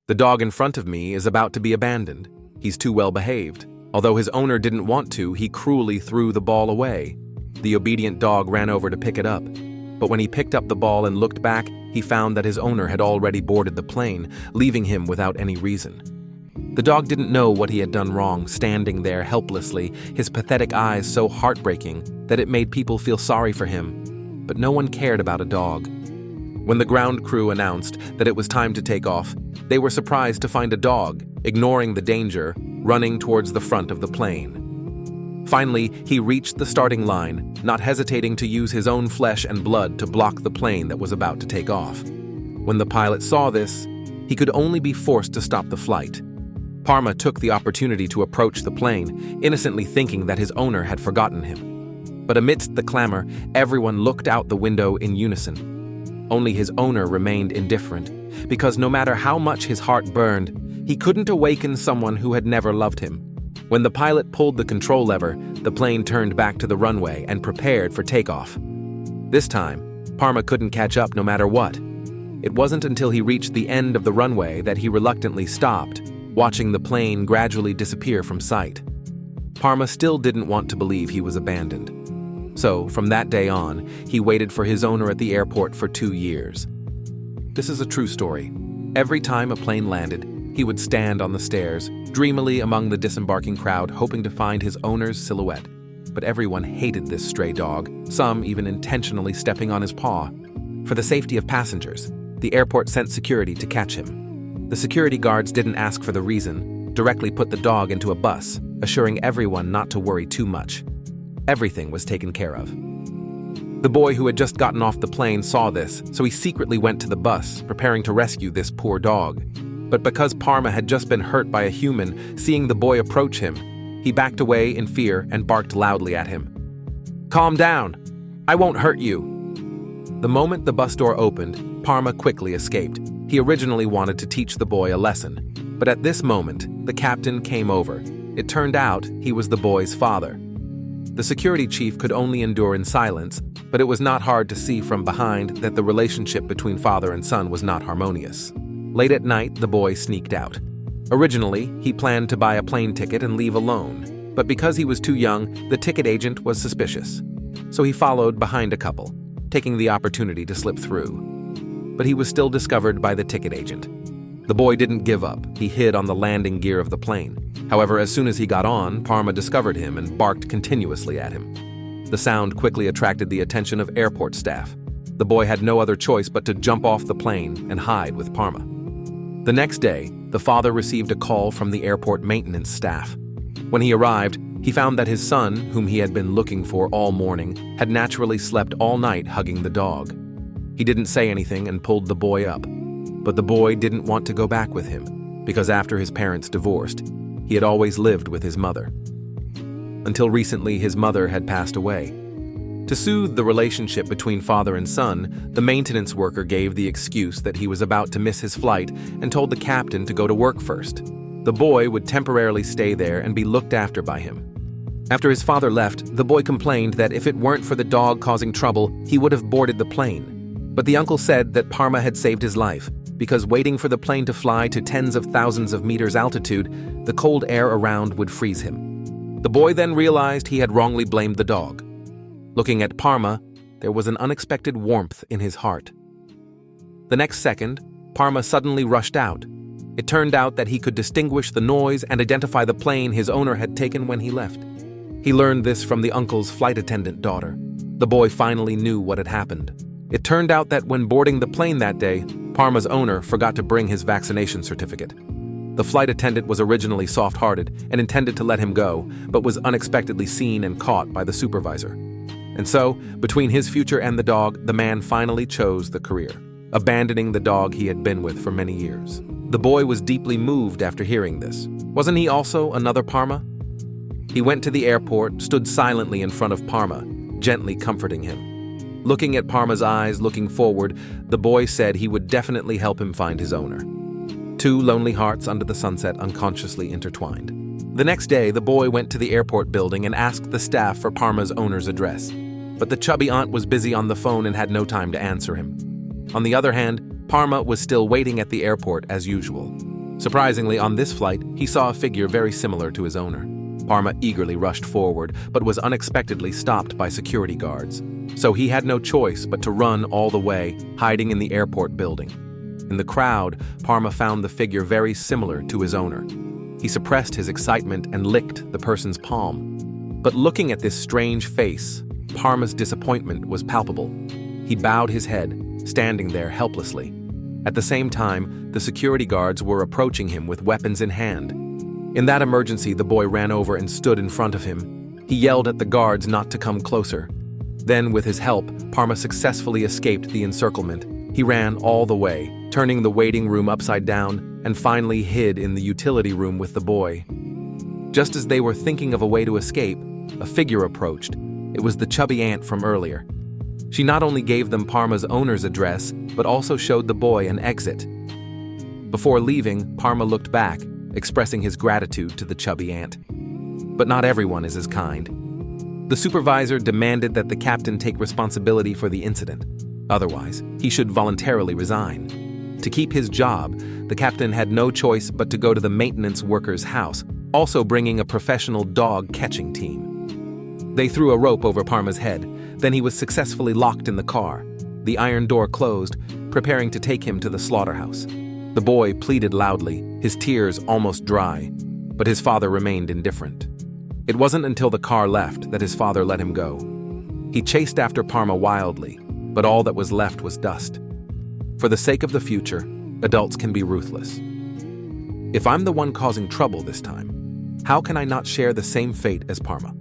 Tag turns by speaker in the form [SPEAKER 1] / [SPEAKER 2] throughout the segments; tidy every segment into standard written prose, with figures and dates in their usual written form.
[SPEAKER 1] The dog in front of me is about to be abandoned. He's too well behaved. Although his owner didn't want to, he cruelly threw the ball away. The obedient dog ran over to pick it up. But when he picked up the ball and looked back, he found that his owner had already boarded the plane, leaving him without any reason. The dog didn't know what he had done wrong, standing there helplessly, his pathetic eyes so heartbreaking that it made people feel sorry for him. But no one cared about a dog. When the ground crew announced that it was time to take off, they were surprised to find a dog, ignoring the danger, running towards the front of the plane. Finally, he reached the starting line, not hesitating to use his own flesh and blood to block the plane that was about to take off. When the pilot saw this, he could only be forced to stop the flight. Parma took the opportunity to approach the plane, innocently thinking that his owner had forgotten him. But amidst the clamor, everyone looked out the window in unison. Only his owner remained indifferent, because no matter how much his heart burned, he couldn't awaken someone who had never loved him. When the pilot pulled the control lever, the plane turned back to the runway and prepared for takeoff. This time, Parma couldn't catch up no matter what. It wasn't until he reached the end of the runway that he reluctantly stopped, watching the plane gradually disappear from sight. Parma still didn't want to believe he was abandoned. So, from that day on, he waited for his owner at the airport for 2 years. This is a true story. Every time a plane landed, he would stand on the stairs, dreamily among the disembarking crowd, hoping to find his owner's silhouette. But everyone hated this stray dog, some even intentionally stepping on his paw. For the safety of passengers, the airport sent security to catch him. The security guards didn't ask for the reason, directly put the dog into a bus, assuring everyone not to worry too much. Everything was taken care of. The boy who had just gotten off the plane saw this, so he secretly went to the bus, preparing to rescue this poor dog. But because Parma had just been hurt by a human, seeing the boy approach him, he backed away in fear and barked loudly at him. "Calm down! I won't hurt you!" The moment the bus door opened, Parma quickly escaped. He originally wanted to teach the boy a lesson. But at this moment, the captain came over. It turned out he was the boy's father. The security chief could only endure in silence, but it was not hard to see from behind that the relationship between father and son was not harmonious. Late at night, the boy sneaked out. Originally, he planned to buy a plane ticket and leave alone, but because he was too young, the ticket agent was suspicious. So he followed behind a couple, taking the opportunity to slip through. But he was still discovered by the ticket agent. The boy didn't give up. He hid on the landing gear of the plane. However, as soon as he got on, Parma discovered him and barked continuously at him. The sound quickly attracted the attention of airport staff. The boy had no other choice but to jump off the plane and hide with Parma. The next day, the father received a call from the airport maintenance staff. When he arrived, he found that his son, whom he had been looking for all morning, had naturally slept all night hugging the dog. He didn't say anything and pulled the boy up. But the boy didn't want to go back with him, because after his parents divorced, he had always lived with his mother. Until recently, his mother had passed away. To soothe the relationship between father and son, the maintenance worker gave the excuse that he was about to miss his flight and told the captain to go to work first. The boy would temporarily stay there and be looked after by him. After his father left, the boy complained that if it weren't for the dog causing trouble, he would have boarded the plane. But the uncle said that Parma had saved his life, because waiting for the plane to fly to tens of thousands of meters altitude, the cold air around would freeze him. The boy then realized he had wrongly blamed the dog. Looking at Parma, there was an unexpected warmth in his heart. The next second, Parma suddenly rushed out. It turned out that he could distinguish the noise and identify the plane his owner had taken when he left. He learned this from the uncle's flight attendant daughter. The boy finally knew what had happened. It turned out that when boarding the plane that day, Parma's owner forgot to bring his vaccination certificate. The flight attendant was originally soft-hearted and intended to let him go, but was unexpectedly seen and caught by the supervisor. And so, between his future and the dog, the man finally chose the career, abandoning the dog he had been with for many years. The boy was deeply moved after hearing this. Wasn't he also another Parma? He went to the airport, stood silently in front of Parma, gently comforting him. Looking at Parma's eyes, looking forward, the boy said he would definitely help him find his owner. Two lonely hearts under the sunset unconsciously intertwined. The next day, the boy went to the airport building and asked the staff for Parma's owner's address. But the chubby aunt was busy on the phone and had no time to answer him. On the other hand, Parma was still waiting at the airport as usual. Surprisingly, on this flight, he saw a figure very similar to his owner. Parma eagerly rushed forward, but was unexpectedly stopped by security guards. So he had no choice but to run all the way, hiding in the airport building. In the crowd, Parma found the figure very similar to his owner. He suppressed his excitement and licked the person's palm. But looking at this strange face, Parma's disappointment was palpable. He bowed his head, standing there helplessly. At the same time, the security guards were approaching him with weapons in hand. In that emergency, the boy ran over and stood in front of him. He yelled at the guards not to come closer. Then, with his help, Parma successfully escaped the encirclement. He ran all the way, turning the waiting room upside down, and finally hid in the utility room with the boy. Just as they were thinking of a way to escape, a figure approached. It was the chubby aunt from earlier. She not only gave them Parma's owner's address, but also showed the boy an exit. Before leaving, Parma looked back, expressing his gratitude to the chubby aunt. But not everyone is as kind. The supervisor demanded that the captain take responsibility for the incident. Otherwise, he should voluntarily resign. To keep his job, the captain had no choice but to go to the maintenance worker's house, also bringing a professional dog catching team. They threw a rope over Parma's head, then he was successfully locked in the car. The iron door closed, preparing to take him to the slaughterhouse. The boy pleaded loudly, his tears almost dry, but his father remained indifferent. It wasn't until the car left that his father let him go. He chased after Parma wildly, but all that was left was dust. For the sake of the future, adults can be ruthless. If I'm the one causing trouble this time, how can I not share the same fate as Parma?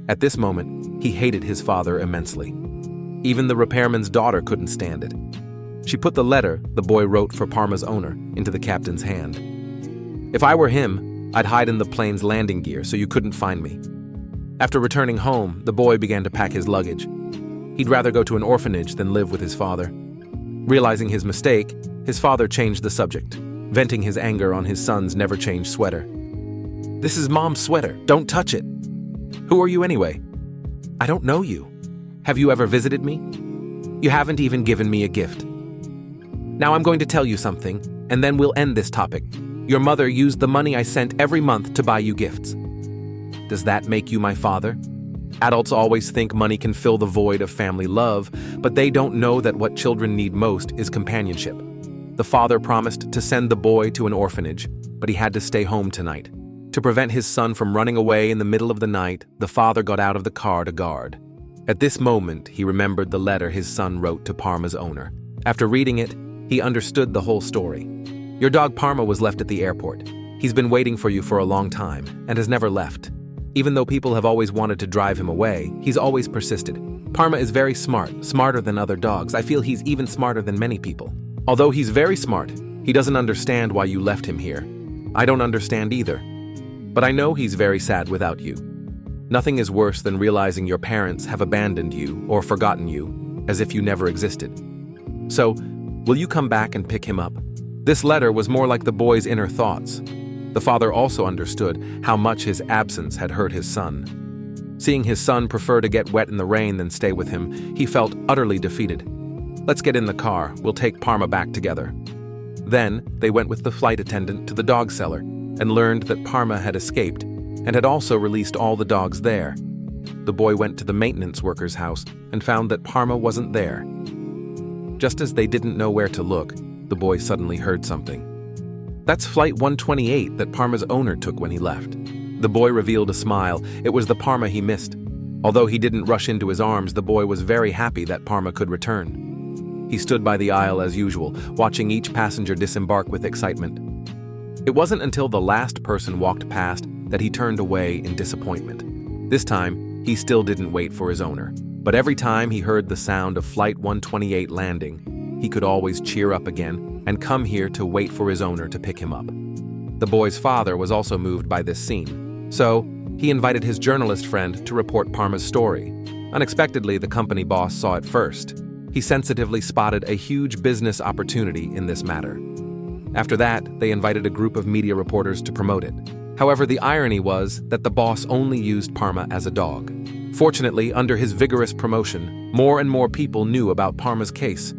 [SPEAKER 1] At this moment, he hated his father immensely. Even the repairman's daughter couldn't stand it. She put the letter the boy wrote for Parma's owner into the captain's hand. If I were him, I'd hide in the plane's landing gear so you couldn't find me. After returning home, the boy began to pack his luggage. He'd rather go to an orphanage than live with his father. Realizing his mistake, his father changed the subject, venting his anger on his son's never-changed sweater. "This is Mom's sweater. Don't touch it." "Who are you anyway?" "I don't know you. Have you ever visited me? You haven't even given me a gift. Now I'm going to tell you something, and then we'll end this topic. Your mother used the money I sent every month to buy you gifts. Does that make you my father?" Adults always think money can fill the void of family love, but they don't know that what children need most is companionship. The father promised to send the boy to an orphanage, but he had to stay home tonight. To prevent his son from running away in the middle of the night, the father got out of the car to guard. At this moment, he remembered the letter his son wrote to Parma's owner. After reading it, he understood the whole story. "Your dog Parma was left at the airport. He's been waiting for you for a long time and has never left. Even though people have always wanted to drive him away, he's always persisted. Parma is very smart, smarter than other dogs. I feel he's even smarter than many people. Although he's very smart, he doesn't understand why you left him here. I don't understand either. But I know he's very sad without you. Nothing is worse than realizing your parents have abandoned you or forgotten you, as if you never existed. So, will you come back and pick him up?" This letter was more like the boy's inner thoughts. The father also understood how much his absence had hurt his son. Seeing his son prefer to get wet in the rain than stay with him, he felt utterly defeated. "Let's get in the car. We'll take Parma back together." Then, they went with the flight attendant to the dog cellar and learned that Parma had escaped and had also released all the dogs there. The boy went to the maintenance worker's house and found that Parma wasn't there. Just as they didn't know where to look, the boy suddenly heard something. "That's Flight 128 that Parma's owner took when he left." The boy revealed a smile. It was the Parma he missed. Although he didn't rush into his arms, the boy was very happy that Parma could return. He stood by the aisle as usual, watching each passenger disembark with excitement. It wasn't until the last person walked past that he turned away in disappointment. This time, he still didn't wait for his owner. But every time he heard the sound of Flight 128 landing, he could always cheer up again and come here to wait for his owner to pick him up. The boy's father was also moved by this scene, so he invited his journalist friend to report Parma's story. Unexpectedly, the company boss saw it first. He sensitively spotted a huge business opportunity in this matter. After that, they invited a group of media reporters to promote it. However, the irony was that the boss only used Parma as a dog. Fortunately, under his vigorous promotion, more and more people knew about Parma's case.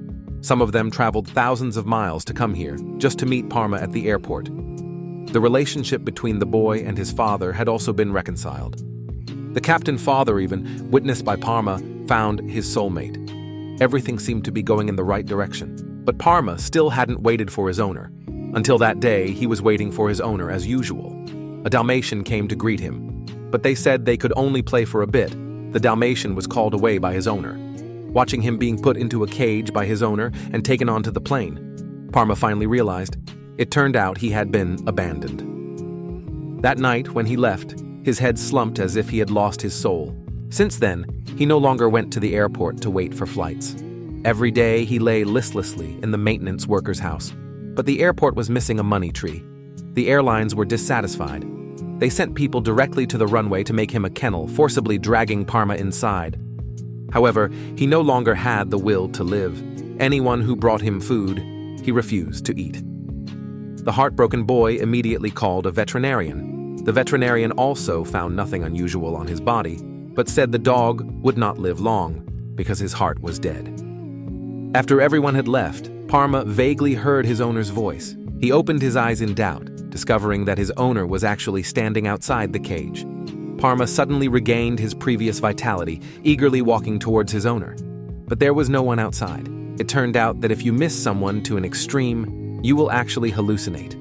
[SPEAKER 1] Some of them traveled thousands of miles to come here just to meet Parma at the airport. The relationship between the boy and his father had also been reconciled. The captain father, even, witnessed by Parma, found his soulmate. Everything seemed to be going in the right direction. But Parma still hadn't waited for his owner. Until that day, he was waiting for his owner as usual. A Dalmatian came to greet him, but they said they could only play for a bit. The Dalmatian was called away by his owner. Watching him being put into a cage by his owner and taken onto the plane, Parma finally realized it turned out he had been abandoned. That night, when he left, his head slumped as if he had lost his soul. Since then, he no longer went to the airport to wait for flights. Every day, he lay listlessly in the maintenance worker's house. But the airport was missing a money tree. The airlines were dissatisfied. They sent people directly to the runway to make him a kennel, forcibly dragging Parma inside. However, he no longer had the will to live. Anyone who brought him food, he refused to eat. The heartbroken boy immediately called a veterinarian. The veterinarian also found nothing unusual on his body, but said the dog would not live long because his heart was dead. After everyone had left, Parma vaguely heard his owner's voice. He opened his eyes in doubt, discovering that his owner was actually standing outside the cage. Parma suddenly regained his previous vitality, eagerly walking towards his owner. But there was no one outside. It turned out that if you miss someone to an extreme, you will actually hallucinate.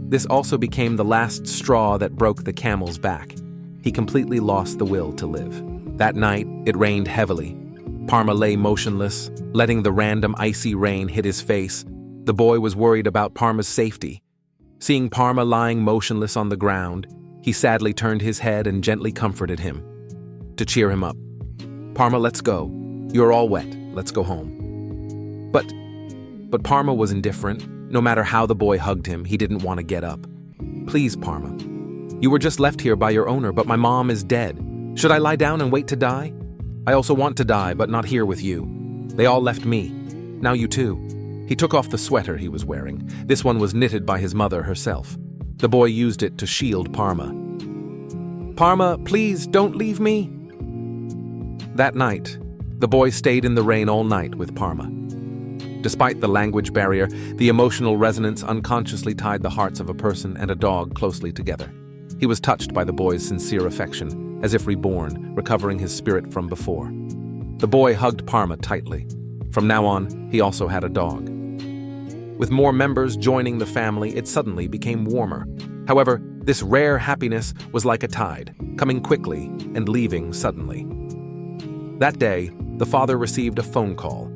[SPEAKER 1] This also became the last straw that broke the camel's back. He completely lost the will to live. That night, it rained heavily. Parma lay motionless, letting the random icy rain hit his face. The boy was worried about Parma's safety. Seeing Parma lying motionless on the ground, he sadly turned his head and gently comforted him. To cheer him up, "Parma, let's go. You're all wet. Let's go home." But Parma was indifferent. No matter how the boy hugged him, he didn't want to get up. "Please, Parma. You were just left here by your owner, but my mom is dead. Should I lie down and wait to die? I also want to die, but not here with you. They all left me. Now you too." He took off the sweater he was wearing. This one was knitted by his mother herself. The boy used it to shield Parma. "Parma, please don't leave me." That night, the boy stayed in the rain all night with Parma. Despite the language barrier, the emotional resonance unconsciously tied the hearts of a person and a dog closely together. He was touched by the boy's sincere affection, as if reborn, recovering his spirit from before. The boy hugged Parma tightly. From now on, he also had a dog. With more members joining the family, it suddenly became warmer. However, this rare happiness was like a tide, coming quickly and leaving suddenly. That day, the father received a phone call.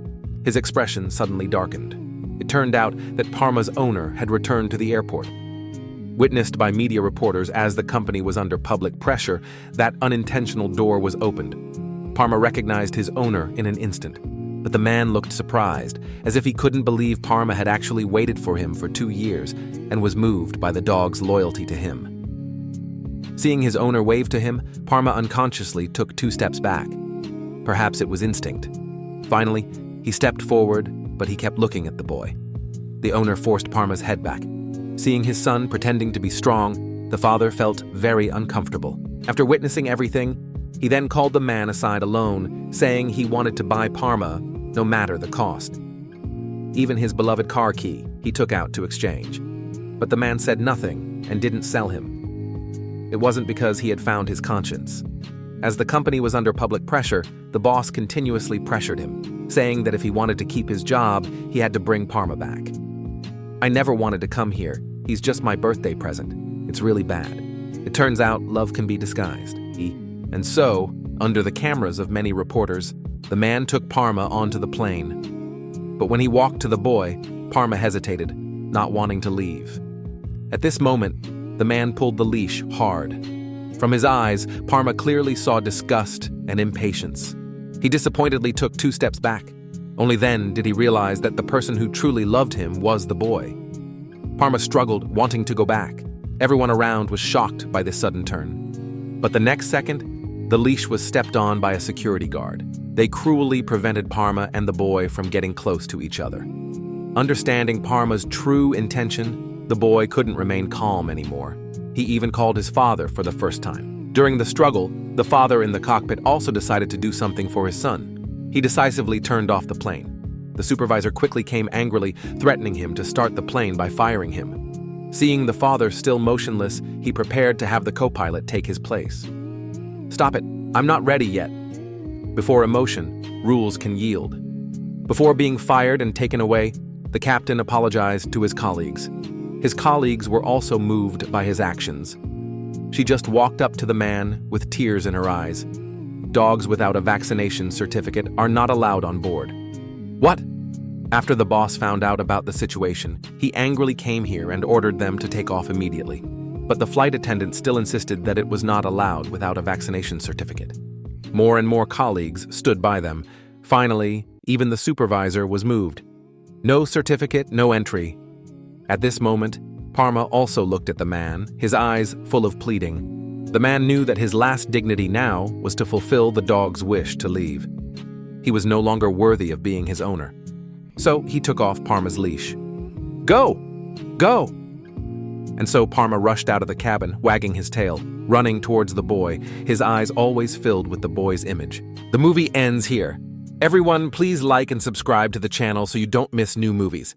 [SPEAKER 1] His expression suddenly darkened. It turned out that Parma's owner had returned to the airport. Witnessed by media reporters as the company was under public pressure, that unintentional door was opened. Parma recognized his owner in an instant, but the man looked surprised, as if he couldn't believe Parma had actually waited for him for 2 years and was moved by the dog's loyalty to him. Seeing his owner wave to him, Parma unconsciously took 2 steps back. Perhaps it was instinct. Finally, he stepped forward, but he kept looking at the boy. The owner forced Parma's head back. Seeing his son pretending to be strong, the father felt very uncomfortable. After witnessing everything, he then called the man aside alone, saying he wanted to buy Parma no matter the cost. Even his beloved car key he took out to exchange. But the man said nothing and didn't sell him. It wasn't because he had found his conscience. As the company was under public pressure, the boss continuously pressured him, saying that if he wanted to keep his job, he had to bring Parma back. "I never wanted to come here. He's just my birthday present. It's really bad. It turns out love can be disguised." And so, under the cameras of many reporters, the man took Parma onto the plane. But when he walked to the boy, Parma hesitated, not wanting to leave. At this moment, the man pulled the leash hard. From his eyes, Parma clearly saw disgust and impatience. He disappointedly took 2 steps back. Only then did he realize that the person who truly loved him was the boy. Parma struggled, wanting to go back. Everyone around was shocked by this sudden turn. But the next second, the leash was stepped on by a security guard. They cruelly prevented Parma and the boy from getting close to each other. Understanding Parma's true intention, the boy couldn't remain calm anymore. He even called his father for the first time. During the struggle, the father in the cockpit also decided to do something for his son. He decisively turned off the plane. The supervisor quickly came angrily, threatening him to start the plane by firing him. Seeing the father still motionless, he prepared to have the co-pilot take his place. "Stop it, I'm not ready yet." Before emotion, rules can yield. Before being fired and taken away, the captain apologized to his colleagues. His colleagues were also moved by his actions. She just walked up to the man with tears in her eyes. Dogs without a vaccination certificate are not allowed on board. What? After the boss found out about the situation, he angrily came here and ordered them to take off immediately. But the flight attendant still insisted that it was not allowed without a vaccination certificate. More and more colleagues stood by them. Finally, even the supervisor was moved. No certificate, no entry. At this moment, Parma also looked at the man, his eyes full of pleading. The man knew that his last dignity now was to fulfill the dog's wish to leave. He was no longer worthy of being his owner. So he took off Parma's leash. "Go! Go!" And so Parma rushed out of the cabin, wagging his tail, running towards the boy, his eyes always filled with the boy's image. The movie ends here. Everyone, please like and subscribe to the channel so you don't miss new movies.